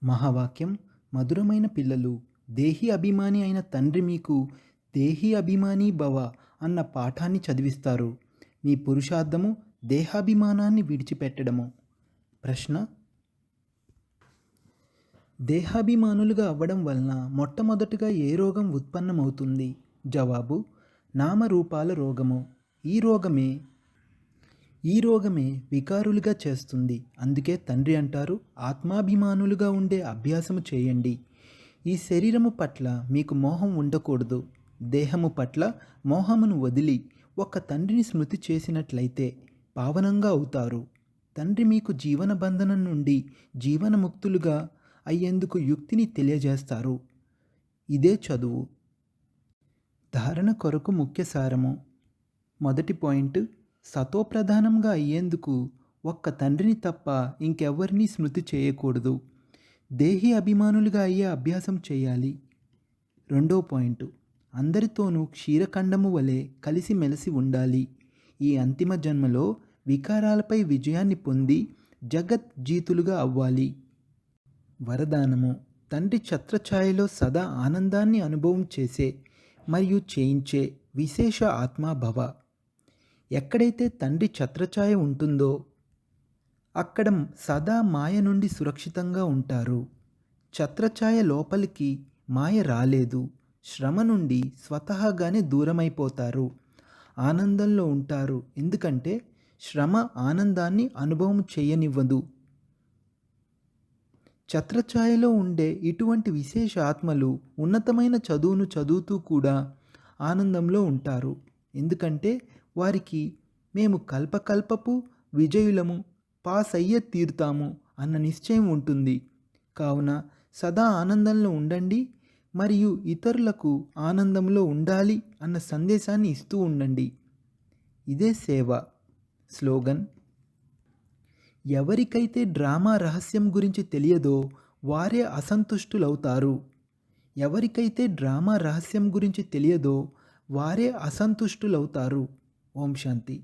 మహావాక్యం మధురమైన పిల్లలు దేహి అభిమాని అయిన తండ్రి మీకు దేహి అభిమాని భవ అన్న పాఠాన్ని చదివిస్తారు. మీ పురుషార్థము దేహాభిమానాన్ని విడిచిపెట్టడము. ప్రశ్న: దేహాభిమానులుగా అవ్వడం వలన మొట్టమొదటగా ఏ రోగం ఉత్పన్నమవుతుంది? జవాబు: నామరూపాల రోగము. ఈ రోగమే వికారులుగా చేస్తుంది. అందుకే తండ్రి అంటారు, ఆత్మాభిమానులుగా ఉండే అభ్యాసము చేయండి. ఈ శరీరము పట్ల మీకు మోహం ఉండకూడదు. దేహము పట్ల మోహమును వదిలి ఒక్క తండ్రిని స్మృతి చేసినట్లయితే పావనంగా అవుతారు. తండ్రి మీకు జీవన బంధనం నుండి జీవనముక్తులుగా అయ్యేందుకు యుక్తిని తెలియజేస్తారు. ఇదే చదువు. ధారణ కొరకు ముఖ్య సారము. మొదటి పాయింట్: సతోప్రధానంగా అయ్యేందుకు ఒక్క తండ్రిని తప్ప ఇంకెవ్వరినీ స్మృతి చేయకూడదు. దేహి అభిమానులుగా అయ్యే అభ్యాసం చేయాలి. రెండో పాయింట్: అందరితోనూ క్షీరఖండము వలె కలిసిమెలిసి ఉండాలి. ఈ అంతిమ జన్మలో వికారాలపై విజయాన్ని పొంది జగజ్జీతులుగా అవ్వాలి. వరదానము: తండ్రి ఛత్రఛాయలో సదా ఆనందాన్ని అనుభవం చేసే మరియు చేయించే విశేష ఆత్మాభవ. ఎక్కడైతే తండ్రి ఛత్రఛాయ ఉంటుందో అక్కడ సదా మాయ నుండి సురక్షితంగా ఉంటారు. ఛత్రఛాయ లోపలికి మాయ రాలేదు. శ్రమ నుండి స్వతహాగానే దూరమైపోతారు. ఆనందంలో ఉంటారు. ఎందుకంటే శ్రమ ఆనందాన్ని అనుభవం చేయనివ్వదు. ఛత్రఛాయలో ఉండే ఇటువంటి విశేష ఆత్మలు ఉన్నతమైన చదువును చదువుతూ కూడా ఆనందంలో ఉంటారు. ఎందుకంటే వారికి మేము కల్పకల్పపు విజయులము, పాస్ అయ్యే తీరుతాము అన్న నిశ్చయం ఉంటుంది. కావున సదా ఆనందంలో ఉండండి మరియు ఇతరులకు ఆనందంలో ఉండాలి అన్న సందేశాన్ని ఇస్తూ ఉండండి. ఇదే సేవ. స్లోగన్: ఎవరికైతే డ్రామా రహస్యం గురించి తెలియదో వారే అసంతుష్టులవుతారు. ఎవరికైతే డ్రామా రహస్యం గురించి తెలియదో వారే అసంతుష్టులవుతారు. ఓం శాంతి.